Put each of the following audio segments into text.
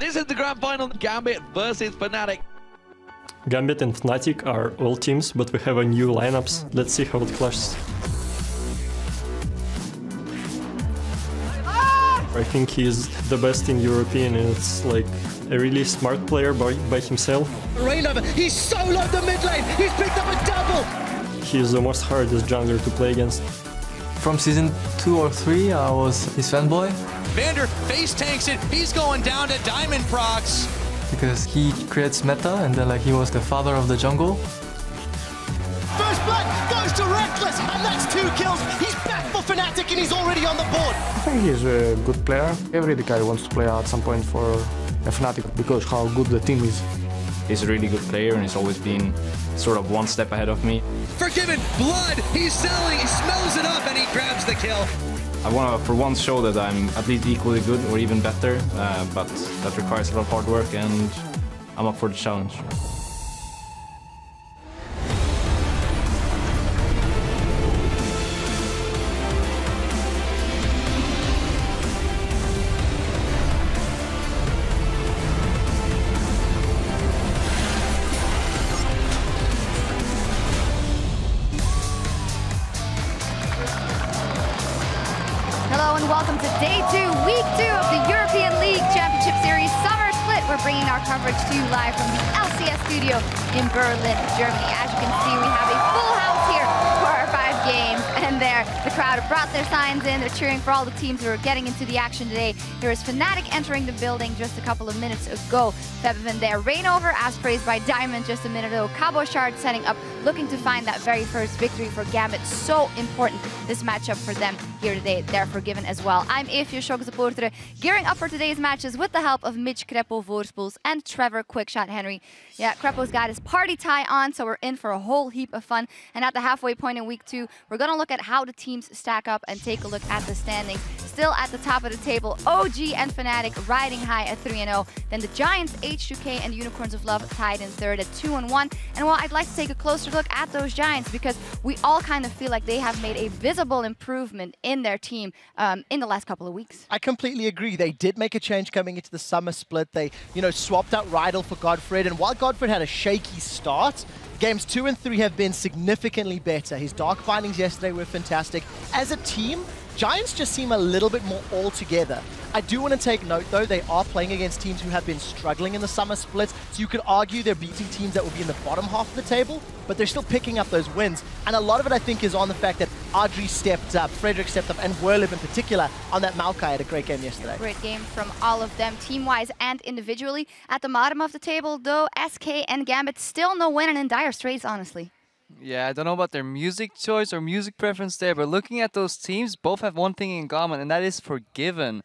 This is the grand final, Gambit versus Fnatic. Gambit and Fnatic are old teams, but we have a new lineups. Let's see how it clashes. I think he's the best in European, and it's like a really smart player by himself. Rainover, he's soloed the mid lane, he's picked up a double! He's the most hardest jungler to play against. From season 2 or 3, I was his fanboy. Vander face tanks it, he's going down to Diamond procs. Because he creates meta, and then like he was the father of the jungle. First blood goes to Reckless, and that's 2 kills. He's back for Fnatic, and he's already on the board. I think he's a good player. Every guy wants to play at some point for a Fnatic because how good the team is. He's a really good player, and he's always been sort of one step ahead of me. Forgiven, blood, he's selling, he smells it up, and he grabs the kill. I want to, for once, show that I'm at least equally good or even better, but that requires a lot of hard work, and I'm up for the challenge. Hello and welcome to Day 2, Week 2 of the European League Championship Series Summer Split. We're bringing our coverage to you live from the LCS studio in Berlin, Germany. As you can see, we have a full house here for our 5 games. And there, the crowd have brought their signs in. They're cheering for all the teams who are getting into the action today. Here is Fnatic entering the building just a couple of minutes ago. Febvin there. Rainover, as praised by Diamond just a minute ago. Cabochard setting up, looking to find that very first victory for Gambit. So important, this matchup for them here today. They're forgiven as well. I'm EpicSkillshot, gearing up for today's matches with the help of Mitch Krepo Voorspoels and Trevor Quickshot Henry. Yeah, Krepo's got his party tie on, so we're in for a whole heap of fun. And at the halfway point in Week 2, we're going to look at how the teams stack up and take a look at the standings. Still at the top of the table, OG and Fnatic riding high at 3-0. Then the Giants, H2K, and Unicorns of Love tied in third at 2-1. And well, I'd like to take a closer look at those Giants because we all kind of feel like they have made a visible improvement in their team in the last couple of weeks. I completely agree. They did make a change coming into the summer split. They, swapped out Rydell for Godfred. And while Godfred had a shaky start, games 2 and 3 have been significantly better. His Dark Bindings yesterday were fantastic. As a team, Giants just seem a little bit more all together. I do want to take note, though, they are playing against teams who have been struggling in the summer splits, so you could argue they're beating teams that will be in the bottom half of the table, but they're still picking up those wins. And a lot of it, I think, is on the fact that Audrey stepped up, Frederick stepped up, and Werlib in particular on that Maokai had a great game yesterday. Great game from all of them, team-wise and individually. At the bottom of the table, though, SK and Gambit still no win and in dire straits, honestly. Yeah, I don't know about their music choice or music preference there, but looking at those teams, both have one thing in common, and that is Forgiven.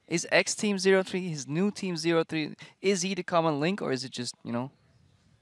Is X Team 03, his new Team 03, is he the common link, or is it just,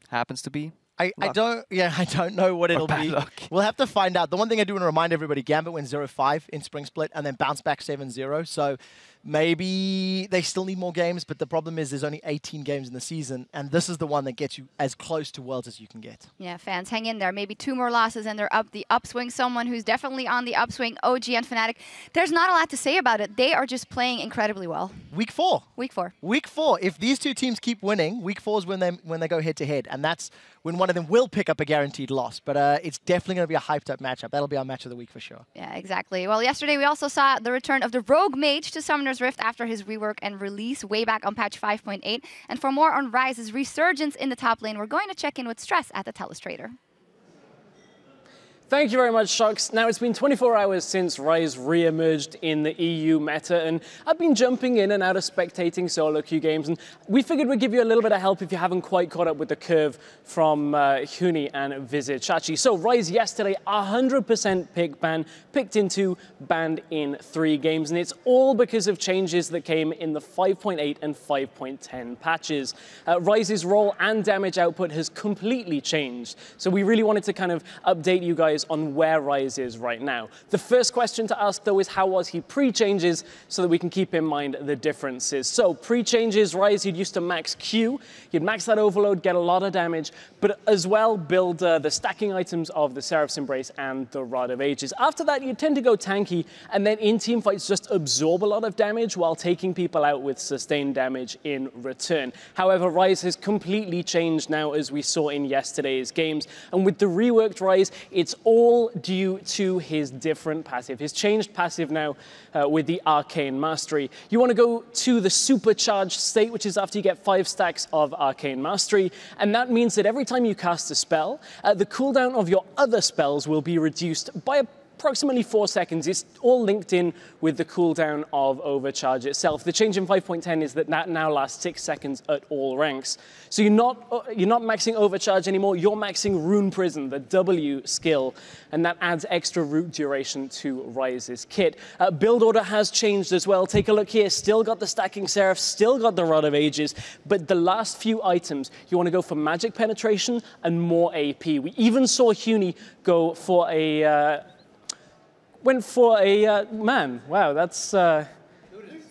happens to be? I don't know what it'll be. Luck. We'll have to find out. The one thing I do want to remind everybody, Gambit went 0-5 in Spring Split and then bounced back 7-0. So maybe they still need more games, but the problem is there's only 18 games in the season, and this is the one that gets you as close to Worlds as you can get. Yeah, fans, hang in there. Maybe 2 more losses and they're up the upswing. Someone who's definitely on the upswing, OG and Fnatic. There's not a lot to say about it. They are just playing incredibly well. Week 4. Week 4. Week 4. If these two teams keep winning, Week 4 is when they go head-to-head, and that's when one of them will pick up a guaranteed loss. But it's definitely going to be a hyped-up matchup. That'll be our match of the week for sure. Yeah, exactly. Well, yesterday we also saw the return of the Rogue Mage to Summoner's Rift after his rework and release way back on patch 5.8. And for more on Ryze's resurgence in the top lane, we're going to check in with Stress at the Telestrator. Thank you very much, Shucks. Now, it's been 24 hours since Ryze re-emerged in the EU meta, and I've been jumping in and out of spectating solo queue games, and we figured we'd give you a little bit of help if you haven't quite caught up with the curve from Huni and Vizichachi. So, Ryze yesterday, 100% pick ban, picked in 2, banned in 3 games, and it's all because of changes that came in the 5.8 and 5.10 patches. Ryze's role and damage output has completely changed, so we really wanted to kind of update you guys Rise on where Rise is right now. The first question to ask, though, is how was he pre-changes, so that we can keep in mind the differences. So pre-changes, Rise, you'd used to max Q, you'd max that overload, get a lot of damage, but as well build the stacking items of the Seraph's Embrace and the Rod of Ages. After that, you tend to go tanky, and then in team fights just absorb a lot of damage while taking people out with sustained damage in return. However, Rise has completely changed now, as we saw in yesterday's games, and with the reworked Rise, it's all due to his different passive, his changed passive now with the Arcane Mastery. You want to go to the supercharged state, which is after you get 5 stacks of Arcane Mastery, and that means that every time you cast a spell, the cooldown of your other spells will be reduced by approximately 4 seconds. It's all linked in with the cooldown of Overcharge itself. The change in 5.10 is that now lasts 6 seconds at all ranks. So you're not maxing Overcharge anymore, you're maxing Rune Prison, the W skill, and that adds extra root duration to Rise's kit. Build order has changed as well. Take a look here, still got the Stacking Seraph, still got the Rod of Ages, but the last few items, you want to go for magic penetration and more AP. We even saw Huni go for a man, wow, that's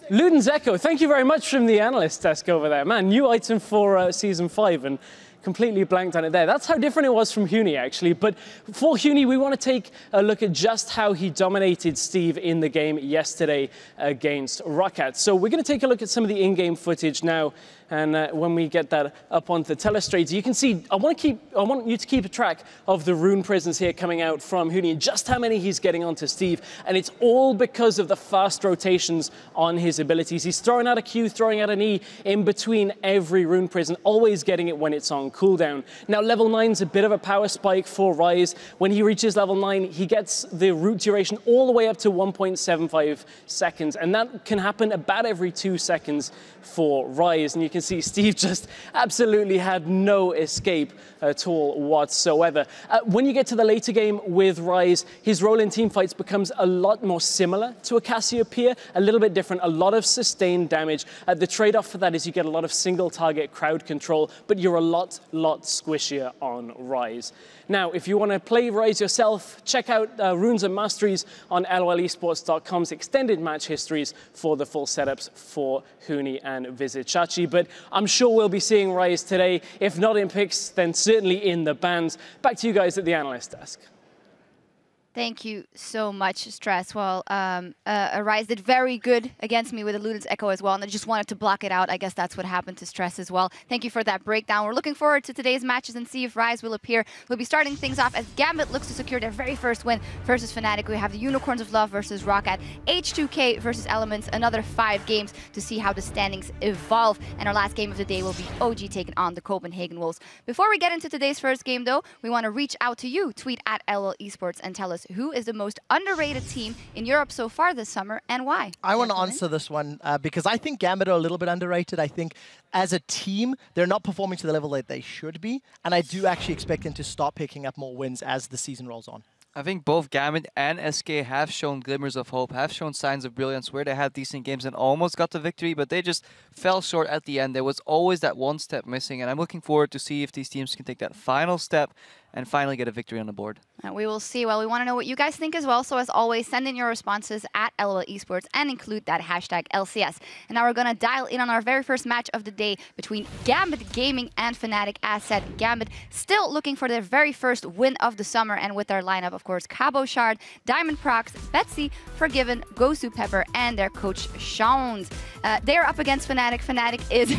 Luden's Echo. Thank you very much from the analyst desk over there. Man, new item for Season 5 and completely blanked on it there. That's how different it was from Huni, actually. But for Huni, we want to take a look at just how he dominated Steve in the game yesterday against Roccat. So we're going to take a look at some of the in-game footage now. And when we get that up onto the telestrator, you can see, I want you to keep a track of the Rune Prisons here coming out from Huni and just how many he's getting onto Steve. And it's all because of the fast rotations on his abilities. He's throwing out a Q, throwing out an E in between every Rune Prison, always getting it when it's on cooldown. Now, level 9's a bit of a power spike for Rise. When he reaches level 9, he gets the root duration all the way up to 1.75 seconds. And that can happen about every 2 seconds for Rise. And you can see Steve just absolutely had no escape at all whatsoever. When you get to the later game with Rise, his role in teamfights becomes a lot more similar to a Cassiopeia, a little bit different, a lot of sustained damage. The trade-off for that is you get a lot of single target crowd control, but you're a lot squishier on Rise. Now, if you want to play Rise yourself, check out Runes and Masteries on lolesports.com's extended match histories for the full setups for Huni and Visit Chachi. But I'm sure we'll be seeing Rise today. If not in picks, then certainly in the bans. Back to you guys at the analyst desk. Thank you so much, Stress. Well, Rise did very good against me with a Luden's Echo as well, and I just wanted to block it out. I guess that's what happened to Stress as well. Thank you for that breakdown. We're looking forward to today's matches and see if Rise will appear. We'll be starting things off as Gambit looks to secure their very first win versus Fnatic. We have the Unicorns of Love versus Roccat, H2K versus Elements, another 5 games to see how the standings evolve. And our last game of the day will be OG taking on the Copenhagen Wolves. Before we get into today's first game, though, we want to reach out to you. Tweet at LLesports and tell us who is the most underrated team in Europe so far this summer and why? I want to answer this one because I think Gambit are a little bit underrated. I think as a team, they're not performing to the level that they should be. And I do actually expect them to start picking up more wins as the season rolls on. I think both Gambit and SK have shown glimmers of hope, have shown signs of brilliance where they had decent games and almost got the victory, but they just fell short at the end. There was always that one step missing, and I'm looking forward to see if these teams can take that final step and finally get a victory on the board. And we will see. Well, we want to know what you guys think as well. So as always, send in your responses at LLesports and include that hashtag LCS. And now we're going to dial in on our very first match of the day between Gambit Gaming and Fnatic. As said, Gambit still looking for their very first win of the summer. And with their lineup, of course, Cabo Shard, Diamond Prox, Betsy, Forgiven, Gosu Pepper, and their coach, Shawns. They are up against Fnatic. Fnatic is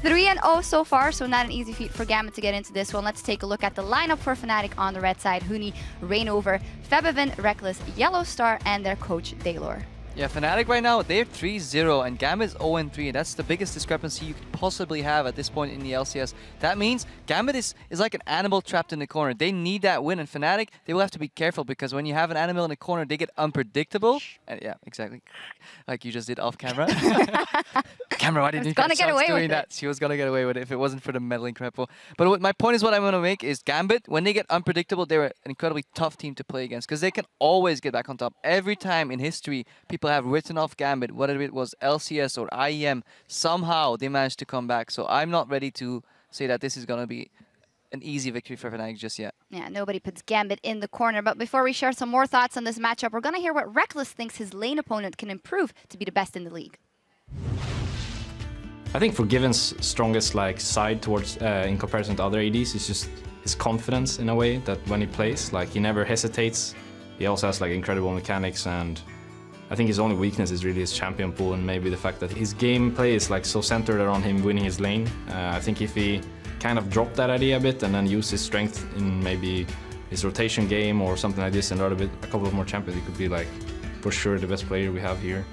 3-0 so far, so not an easy feat for Gambit to get into this one. Let's take a look at the lineup for Fnatic on the red side. Huni, Rainover, Febivin, Reckless, Yellow Star, and their coach, Daylor. Yeah, Fnatic right now, they're 3-0 and Gambit is 0-3. That's the biggest discrepancy you could possibly have at this point in the LCS. That means Gambit is like an animal trapped in the corner. They need that win, and Fnatic, they will have to be careful because when you have an animal in the corner, they get unpredictable. And yeah, exactly. Like you just did off camera. Camera, why didn't you catch Shots doing that? She was gonna get away with it if it wasn't for the meddling crapple. But my point is what I'm gonna make is Gambit, when they get unpredictable, they're an incredibly tough team to play against because they can always get back on top. Every time in history, people have written off Gambit, whether it was LCS or IEM, somehow they managed to come back. So I'm not ready to say that this is gonna be an easy victory for Fnatic just yet. Yeah, nobody puts Gambit in the corner. But before we share some more thoughts on this matchup, we're going to hear what Reckless thinks his lane opponent can improve to be the best in the league. I think Forgiven's strongest side towards in comparison to other ADs is just his confidence in a way that when he plays, he never hesitates. He also has incredible mechanics, and I think his only weakness is really his champion pool and maybe the fact that his gameplay is so centered around him winning his lane. I think if he kind of dropped that idea a bit and then used his strength in maybe his rotation game or something like this and learned a couple of more champions, he could be for sure the best player we have here.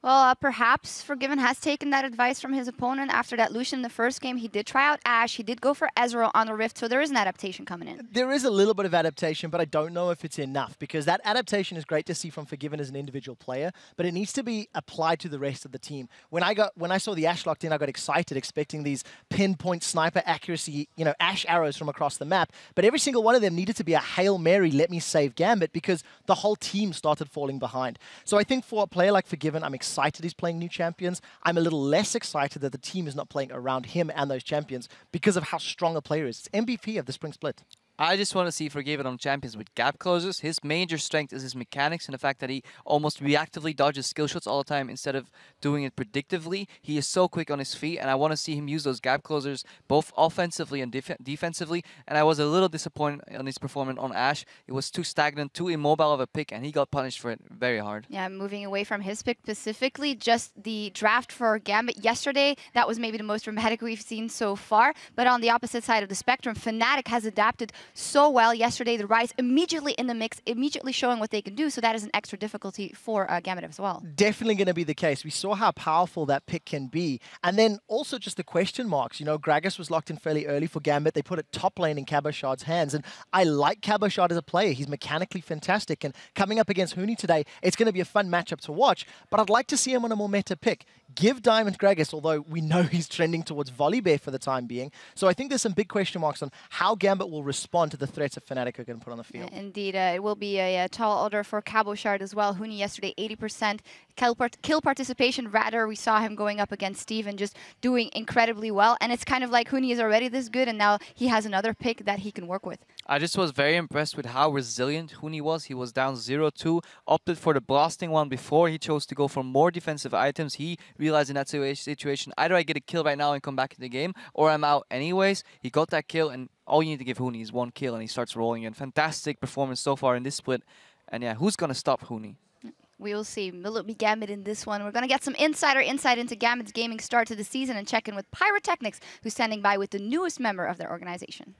Well, perhaps Forgiven has taken that advice from his opponent. After that Lucian in the first game, he did try out Ashe. He did go for Ezreal on the Rift, so there is an adaptation coming in. There is a little bit of adaptation, but I don't know if it's enough, because that adaptation is great to see from Forgiven as an individual player, but it needs to be applied to the rest of the team. When I saw the Ashe locked in, I got excited, expecting these pinpoint sniper accuracy, Ashe arrows from across the map, but every single one of them needed to be a Hail Mary, let me save Gambit, because the whole team started falling behind. So I think for a player like Forgiven, I'm excited he's playing new champions. I'm a little less excited that the team is not playing around him and those champions because of how strong a player is. It's MVP of the spring split. I just want to see Forgiven on champions with gap closers. His major strength is his mechanics and the fact that he almost reactively dodges skill shots all the time instead of doing it predictively. He is so quick on his feet, and I want to see him use those gap closers both offensively and defensively. And I was a little disappointed on his performance on Ashe. It was too stagnant, too immobile of a pick, and he got punished for it very hard. Yeah, moving away from his pick specifically, just the draft for Gambit yesterday, that was maybe the most dramatic we've seen so far. But on the opposite side of the spectrum, Fnatic has adapted so well yesterday. The Rise immediately in the mix, immediately showing what they can do, so that is an extra difficulty for Gambit as well. Definitely going to be the case. We saw how powerful that pick can be. And then also just the question marks. Gragas was locked in fairly early for Gambit. They put it top lane in CaboShard's hands, and I like CaboShard as a player. He's mechanically fantastic, and coming up against Huni today, it's going to be a fun matchup to watch, but I'd like to see him on a more meta pick. Give Diamond Gragas, although we know he's trending towards Volibear for the time being. So I think there's some big question marks on how Gambit will respond to the threats of Fnatic are going to put on the field. Indeed, it will be a tall order for CaboShard as well. Huni yesterday, 80% kill participation. Rather, we saw him going up against Steve and just doing incredibly well. And it's kind of like Huni is already this good, and now he has another pick that he can work with. I just was very impressed with how resilient Huni was. He was down 0-2, opted for the blasting one before. He chose to go for more defensive items. He realized in that situation, either I get a kill right now and come back in the game, or I'm out anyways. He got that kill, and all you need to give Huni is one kill, and he starts rolling in. Fantastic performance so far in this split. And yeah, who's going to stop Huni? We will see. Will it be Gambit in this one? We're going to get some insider insight into Gambit's gaming start to the season and check in with Pyrotechnics, who's standing by with the newest member of their organization.